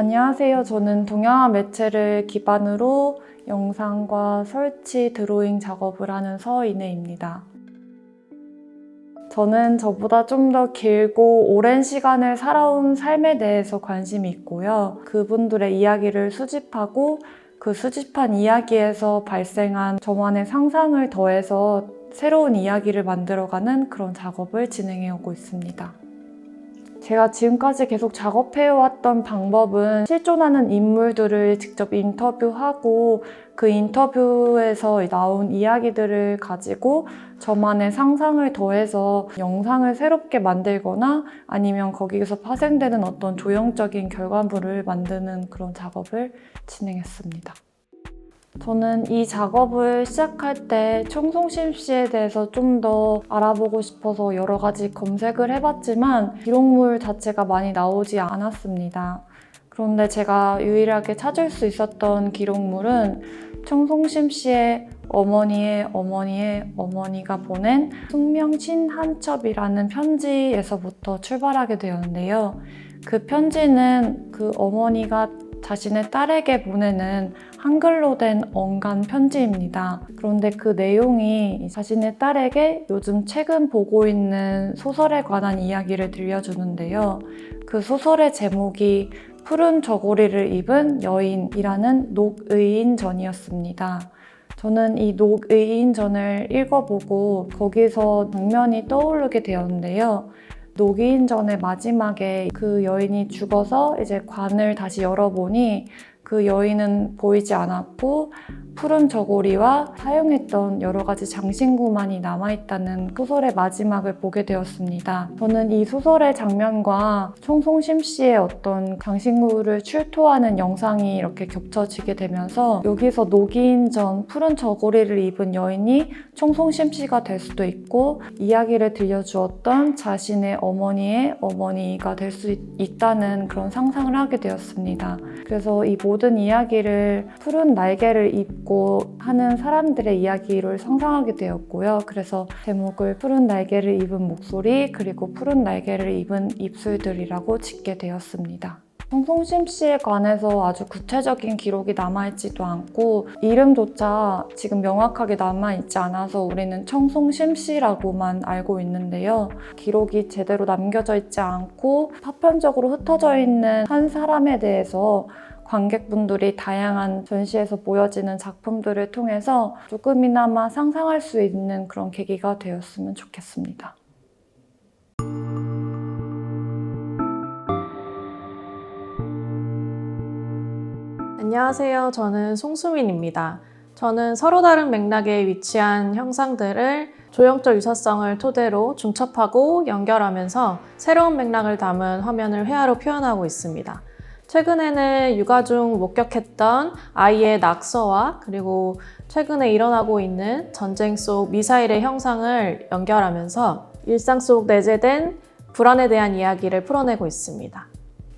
안녕하세요. 저는 동양화 매체를 기반으로 영상과 설치, 드로잉 작업을 하는 서인혜입니다. 저는 저보다 좀 더 길고 오랜 시간을 살아온 삶에 대해서 관심이 있고요. 그분들의 이야기를 수집하고 그 수집한 이야기에서 발생한 저만의 상상을 더해서 새로운 이야기를 만들어가는 그런 작업을 진행해 오고 있습니다. 제가 지금까지 계속 작업해왔던 방법은 실존하는 인물들을 직접 인터뷰하고 그 인터뷰에서 나온 이야기들을 가지고 저만의 상상을 더해서 영상을 새롭게 만들거나 아니면 거기에서 파생되는 어떤 조형적인 결과물을 만드는 그런 작업을 진행했습니다. 저는 이 작업을 시작할 때 청송심 씨에 대해서 좀 더 알아보고 싶어서 여러 가지 검색을 해봤지만 기록물 자체가 많이 나오지 않았습니다. 그런데 제가 유일하게 찾을 수 있었던 기록물은 청송심 씨의 어머니의 어머니의 어머니가 보낸 숙명신 한 첩이라는 편지에서부터 출발하게 되었는데요. 그 편지는 그 어머니가 자신의 딸에게 보내는 한글로 된 언간 편지입니다. 그런데 그 내용이 자신의 딸에게 요즘 최근 보고 있는 소설에 관한 이야기를 들려주는데요. 그 소설의 제목이 푸른 저고리를 입은 여인이라는 녹의인전이었습니다. 저는 이 녹의인전을 읽어보고 거기서 장면이 떠오르게 되었는데요. 녹의인전의 마지막에 그 여인이 죽어서 이제 관을 다시 열어보니 그 여인은 보이지 않았고 푸른 저고리와 사용했던 여러 가지 장신구만이 남아있다는 소설의 마지막을 보게 되었습니다. 저는 이 소설의 장면과 청송심 씨의 어떤 장신구를 출토하는 영상이 이렇게 겹쳐지게 되면서 여기서 녹이인전 푸른 저고리를 입은 여인이 청송심 씨가 될 수도 있고 이야기를 들려주었던 자신의 어머니의 어머니가 될 수 있다는 그런 상상을 하게 되었습니다. 그래서 이 모든 이야기를 푸른 날개를 입고 하는 사람들의 이야기를 상상하게 되었고요. 그래서 제목을 푸른 날개를 입은 목소리 그리고 푸른 날개를 입은 입술들이라고 짓게 되었습니다. 청송심 씨에 관해서 아주 구체적인 기록이 남아있지도 않고 이름조차 지금 명확하게 남아있지 않아서 우리는 청송심 씨라고만 알고 있는데요. 기록이 제대로 남겨져 있지 않고 파편적으로 흩어져 있는 한 사람에 대해서 관객분들이 다양한 전시에서 보여지는 작품들을 통해서 조금이나마 상상할 수 있는 그런 계기가 되었으면 좋겠습니다. 안녕하세요. 저는 송수민입니다. 저는 서로 다른 맥락에 위치한 형상들을 조형적 유사성을 토대로 중첩하고 연결하면서 새로운 맥락을 담은 화면을 회화로 표현하고 있습니다. 최근에는 육아 중 목격했던 아이의 낙서와 그리고 최근에 일어나고 있는 전쟁 속 미사일의 형상을 연결하면서 일상 속 내재된 불안에 대한 이야기를 풀어내고 있습니다.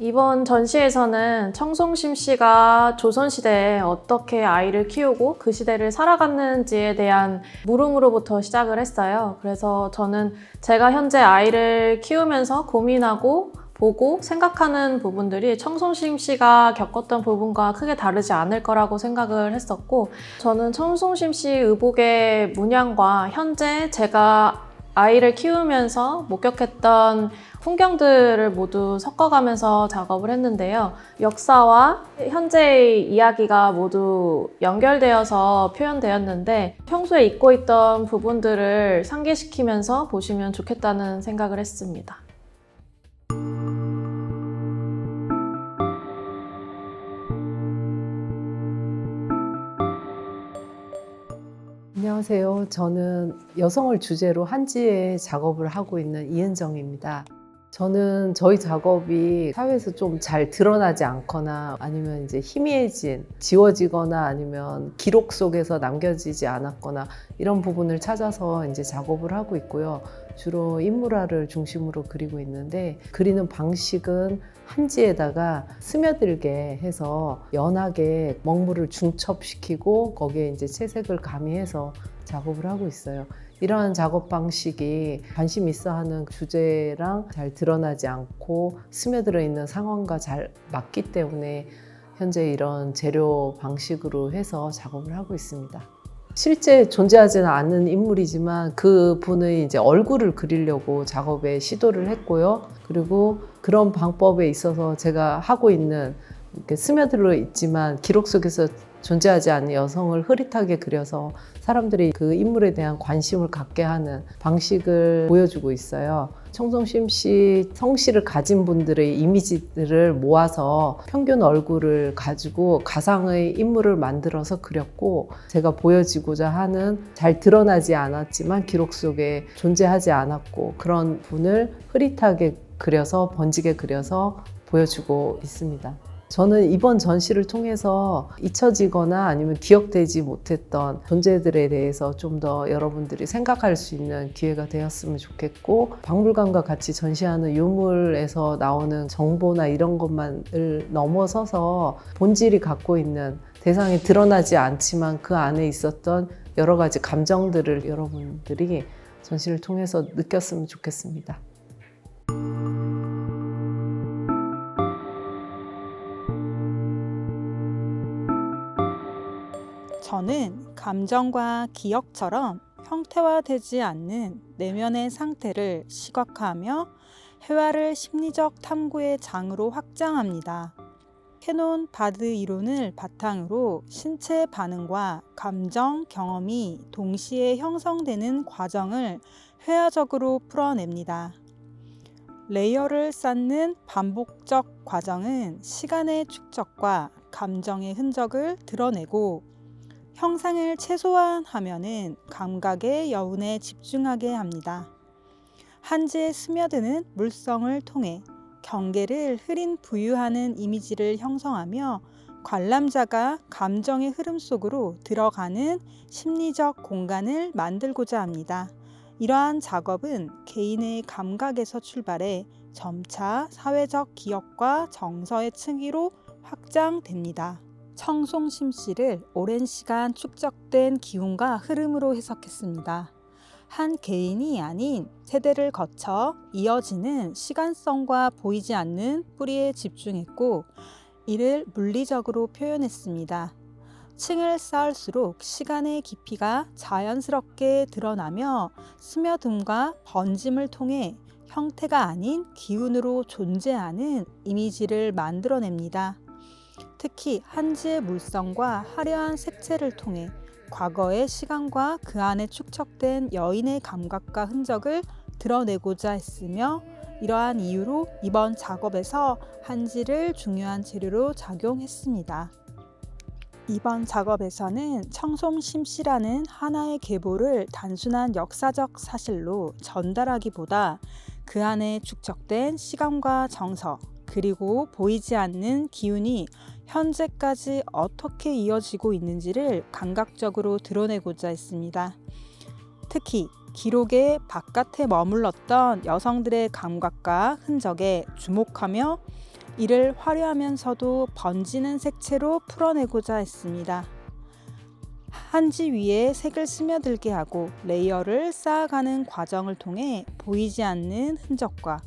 이번 전시에서는 청송심 씨가 조선시대에 어떻게 아이를 키우고 그 시대를 살아갔는지에 대한 물음으로부터 시작을 했어요. 그래서 저는 제가 현재 아이를 키우면서 고민하고 보고 생각하는 부분들이 청송심 씨가 겪었던 부분과 크게 다르지 않을 거라고 생각을 했었고 저는 청송심 씨 의복의 문양과 현재 제가 아이를 키우면서 목격했던 풍경들을 모두 섞어가면서 작업을 했는데요. 역사와 현재의 이야기가 모두 연결되어서 표현되었는데 평소에 잊고 있던 부분들을 상기시키면서 보시면 좋겠다는 생각을 했습니다. 안녕하세요. 저는 여성을 주제로 한지에 작업을 하고 있는 이은정입니다. 저는 저희 작업이 사회에서 좀 잘 드러나지 않거나 아니면 이제 희미해진, 지워지거나 아니면 기록 속에서 남겨지지 않았거나 이런 부분을 찾아서 이제 작업을 하고 있고요. 주로 인물화를 중심으로 그리고 있는데 그리는 방식은 한지에다가 스며들게 해서 연하게 먹물을 중첩시키고 거기에 이제 채색을 가미해서 작업을 하고 있어요. 이러한 작업 방식이 관심 있어 하는 주제랑 잘 드러나지 않고 스며들어 있는 상황과 잘 맞기 때문에 현재 이런 재료 방식으로 해서 작업을 하고 있습니다. 실제 존재하지는 않는 인물이지만 그 분의 이제 얼굴을 그리려고 작업에 시도를 했고요. 그리고 그런 방법에 있어서 제가 하고 있는 이렇게 스며들어 있지만 기록 속에서 존재하지 않는 여성을 흐릿하게 그려서 사람들이 그 인물에 대한 관심을 갖게 하는 방식을 보여주고 있어요. 청송심 씨 성씨를 가진 분들의 이미지들을 모아서 평균 얼굴을 가지고 가상의 인물을 만들어서 그렸고, 제가 보여지고자 하는 잘 드러나지 않았지만 기록 속에 존재하지 않았고 그런 분을 흐릿하게 그려서 번지게 그려서 보여주고 있습니다. 저는 이번 전시를 통해서 잊혀지거나 아니면 기억되지 못했던 존재들에 대해서 좀 더 여러분들이 생각할 수 있는 기회가 되었으면 좋겠고, 박물관과 같이 전시하는 유물에서 나오는 정보나 이런 것만을 넘어서서 본질이 갖고 있는 대상이 드러나지 않지만 그 안에 있었던 여러 가지 감정들을 여러분들이 전시를 통해서 느꼈으면 좋겠습니다. 저는 감정과 기억처럼 형태화되지 않는 내면의 상태를 시각화하며 회화를 심리적 탐구의 장으로 확장합니다. 캐논 바드 이론을 바탕으로 신체 반응과 감정 경험이 동시에 형성되는 과정을 회화적으로 풀어냅니다. 레이어를 쌓는 반복적 과정은 시간의 축적과 감정의 흔적을 드러내고, 형상을 최소화하면은 감각의 여운에 집중하게 합니다. 한지에 스며드는 물성을 통해 경계를 흐린 부유하는 이미지를 형성하며 관람자가 감정의 흐름 속으로 들어가는 심리적 공간을 만들고자 합니다. 이러한 작업은 개인의 감각에서 출발해 점차 사회적 기억과 정서의 층위로 확장됩니다. 청송심 씨를 오랜 시간 축적된 기운과 흐름으로 해석했습니다. 한 개인이 아닌 세대를 거쳐 이어지는 시간성과 보이지 않는 뿌리에 집중했고, 이를 물리적으로 표현했습니다. 층을 쌓을수록 시간의 깊이가 자연스럽게 드러나며 스며듦과 번짐을 통해 형태가 아닌 기운으로 존재하는 이미지를 만들어냅니다. 특히 한지의 물성과 화려한 색채를 통해 과거의 시간과 그 안에 축적된 여인의 감각과 흔적을 드러내고자 했으며, 이러한 이유로 이번 작업에서 한지를 중요한 재료로 작용했습니다. 이번 작업에서는 청송심 씨라는 하나의 계보를 단순한 역사적 사실로 전달하기보다 그 안에 축적된 시간과 정서, 그리고 보이지 않는 기운이 현재까지 어떻게 이어지고 있는지를 감각적으로 드러내고자 했습니다. 특히 기록의 바깥에 머물렀던 여성들의 감각과 흔적에 주목하며 이를 화려하면서도 번지는 색채로 풀어내고자 했습니다. 한지 위에 색을 스며들게 하고 레이어를 쌓아가는 과정을 통해 보이지 않는 흔적과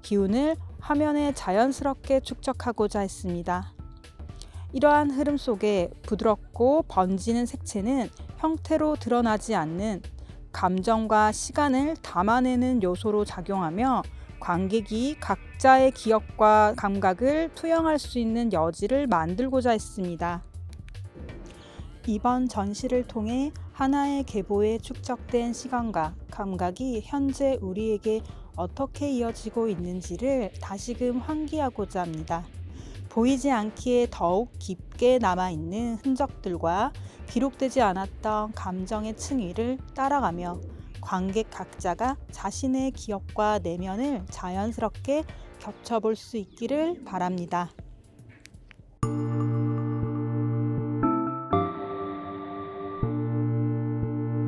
기운을 화면에 자연스럽게 축적하고자 했습니다. 이러한 흐름 속에 부드럽고 번지는 색채는 형태로 드러나지 않는 감정과 시간을 담아내는 요소로 작용하며 관객이 각자의 기억과 감각을 투영할 수 있는 여지를 만들고자 했습니다. 이번 전시를 통해 하나의 계보에 축적된 시간과 감각이 현재 우리에게 어떻게 이어지고 있는지를 다시금 환기하고자 합니다. 보이지 않기에 더욱 깊게 남아있는 흔적들과 기록되지 않았던 감정의 층위를 따라가며 관객 각자가 자신의 기억과 내면을 자연스럽게 겹쳐볼 수 있기를 바랍니다.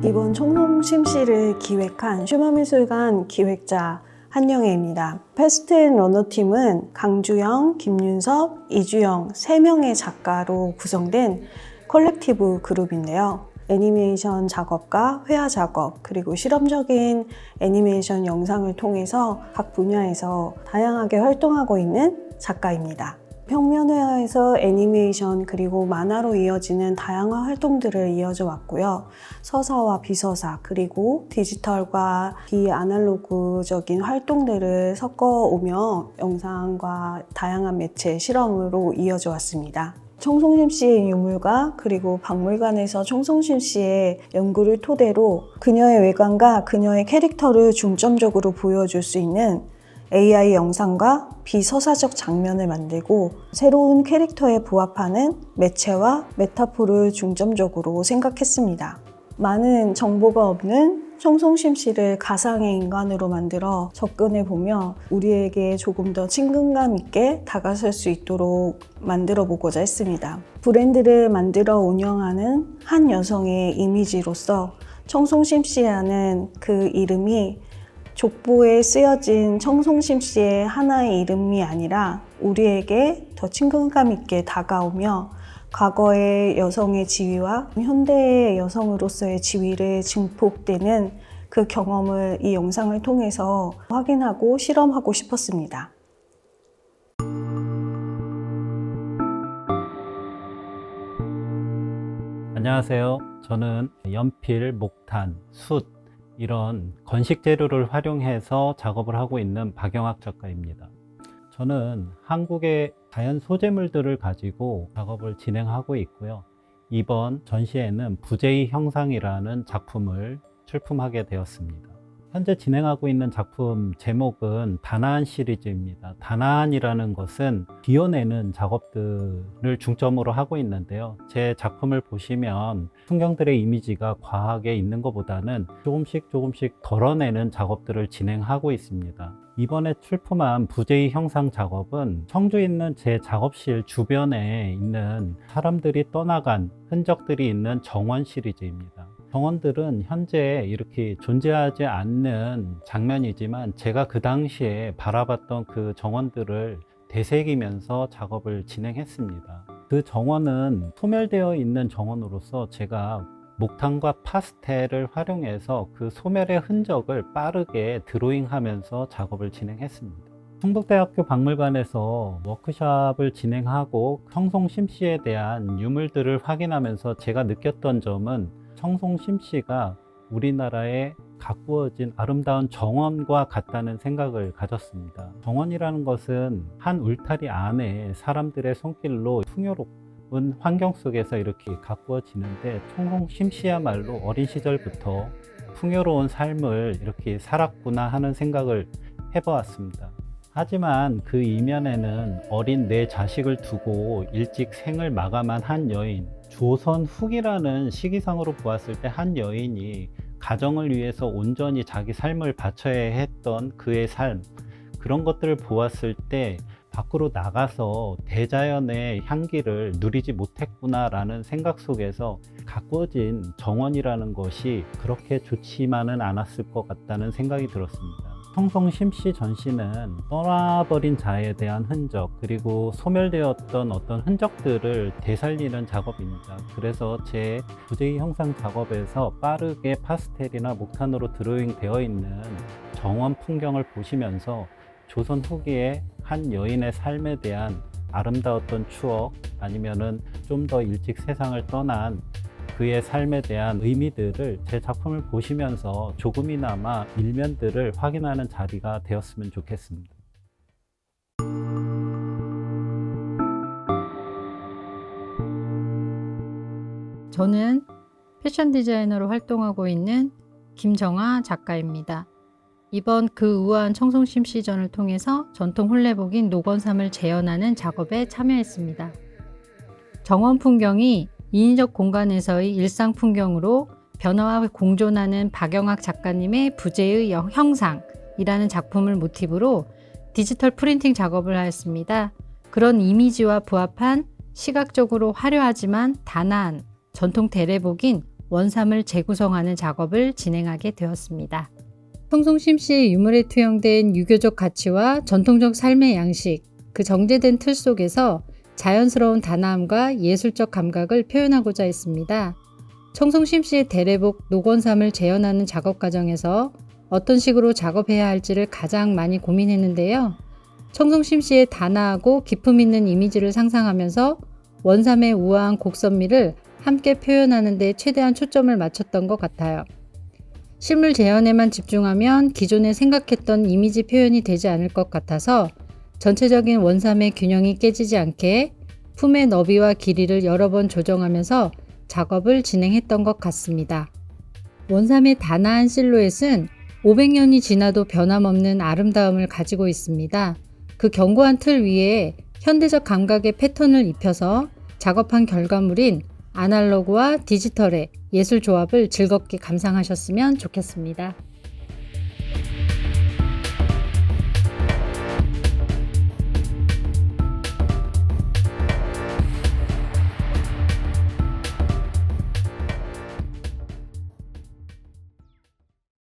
이번 청송심시를 기획한 슈마미술관 기획자 한영애입니다. 패스트앤러너 팀은 강주영, 김윤섭, 이주영 3명의 작가로 구성된 컬렉티브 그룹인데요. 애니메이션 작업과 회화 작업, 그리고 실험적인 애니메이션 영상을 통해서 각 분야에서 다양하게 활동하고 있는 작가입니다. 평면회화에서 애니메이션 그리고 만화로 이어지는 다양한 활동들을 이어져 왔고요. 서사와 비서사 그리고 디지털과 비아날로그적인 활동들을 섞어오며 영상과 다양한 매체 실험으로 이어져 왔습니다. 청송심 씨의 유물과 그리고 박물관에서 청송심 씨의 연구를 토대로 그녀의 외관과 그녀의 캐릭터를 중점적으로 보여줄 수 있는 AI 영상과 비서사적 장면을 만들고 새로운 캐릭터에 부합하는 매체와 메타포를 중점적으로 생각했습니다. 많은 정보가 없는 청송심 씨를 가상의 인간으로 만들어 접근해보며 우리에게 조금 더 친근감 있게 다가설 수 있도록 만들어 보고자 했습니다. 브랜드를 만들어 운영하는 한 여성의 이미지로서 청송심 씨라는 그 이름이 족보에 쓰여진 청송심 씨의 하나의 이름이 아니라 우리에게 더 친근감 있게 다가오며 과거의 여성의 지위와 현대의 여성으로서의 지위를 증폭되는 그 경험을 이 영상을 통해서 확인하고 실험하고 싶었습니다. 안녕하세요. 저는 연필, 목탄, 숯 이런 건식 재료를 활용해서 작업을 하고 있는 박영학 작가입니다. 저는 한국의 자연 소재물들을 가지고 작업을 진행하고 있고요. 이번 전시회는 부재의 형상이라는 작품을 출품하게 되었습니다. 현재 진행하고 있는 작품 제목은 다나안 시리즈입니다. 다나안이라는 것은 비워내는 작업들을 중점으로 하고 있는데요. 제 작품을 보시면 풍경들의 이미지가 과하게 있는 것보다는 조금씩 덜어내는 작업들을 진행하고 있습니다. 이번에 출품한 부재의 형상 작업은 청주에 있는 제 작업실 주변에 있는 사람들이 떠나간 흔적들이 있는 정원 시리즈입니다. 정원들은 현재 이렇게 존재하지 않는 장면이지만 제가 그 당시에 바라봤던 그 정원들을 되새기면서 작업을 진행했습니다. 그 정원은 소멸되어 있는 정원으로서 제가 목탄과 파스텔을 활용해서 그 소멸의 흔적을 빠르게 드로잉하면서 작업을 진행했습니다. 충북대학교 박물관에서 워크숍을 진행하고 청송심 씨에 대한 유물들을 확인하면서 제가 느꼈던 점은 청송심 씨가 우리나라에 가꾸어진 아름다운 정원과 같다는 생각을 가졌습니다. 정원이라는 것은 한 울타리 안에 사람들의 손길로 풍요로운 환경 속에서 이렇게 가꾸어지는데 청송심 씨야말로 어린 시절부터 풍요로운 삶을 이렇게 살았구나 하는 생각을 해보았습니다. 하지만 그 이면에는 어린 내 자식을 두고 일찍 생을 마감한 한 여인, 조선 후기라는 시기상으로 보았을 때 한 여인이 가정을 위해서 온전히 자기 삶을 바쳐야 했던 그의 삶, 그런 것들을 보았을 때 밖으로 나가서 대자연의 향기를 누리지 못했구나라는 생각 속에서 가꾸어진 정원이라는 것이 그렇게 좋지만은 않았을 것 같다는 생각이 들었습니다. 청송심 씨 전시는 떠나버린 자에 대한 흔적 그리고 소멸되었던 어떤 흔적들을 되살리는 작업입니다. 그래서 제 부재의 형상 작업에서 빠르게 파스텔이나 목탄으로 드로잉 되어 있는 정원 풍경을 보시면서 조선 후기의 한 여인의 삶에 대한 아름다웠던 추억 아니면은 좀 더 일찍 세상을 떠난 그의 삶에 대한 의미들을 제 작품을 보시면서 조금이나마 일면들을 확인하는 자리가 되었으면 좋겠습니다. 저는 패션 디자이너로 활동하고 있는 김정아 작가입니다. 이번 그 우아한 청송심 시전을 통해서 전통 혼례복인 노건삼을 재현하는 작업에 참여했습니다. 정원 풍경이 인위적 공간에서의 일상 풍경으로 변화와 공존하는 박영학 작가님의 부재의 형상이라는 작품을 모티브로 디지털 프린팅 작업을 하였습니다. 그런 이미지와 부합한 시각적으로 화려하지만 단아한 전통 대례복인 원삼을 재구성하는 작업을 진행하게 되었습니다. 청송심 씨의 유물에 투영된 유교적 가치와 전통적 삶의 양식, 그 정제된 틀 속에서 자연스러운 단아함과 예술적 감각을 표현하고자 했습니다. 청송심씨의 대례복 녹원삼을 재현하는 작업 과정에서 어떤 식으로 작업해야 할지를 가장 많이 고민했는데요. 청송심씨의 단아하고 기품 있는 이미지를 상상하면서 원삼의 우아한 곡선미를 함께 표현하는 데 최대한 초점을 맞췄던 것 같아요. 실물 재현에만 집중하면 기존에 생각했던 이미지 표현이 되지 않을 것 같아서 전체적인 원삼의 균형이 깨지지 않게 품의 너비와 길이를 여러 번 조정하면서 작업을 진행했던 것 같습니다. 원삼의 단아한 실루엣은 500년이 지나도 변함없는 아름다움을 가지고 있습니다. 그 견고한 틀 위에 현대적 감각의 패턴을 입혀서 작업한 결과물인 아날로그와 디지털의 예술 조합을 즐겁게 감상하셨으면 좋겠습니다.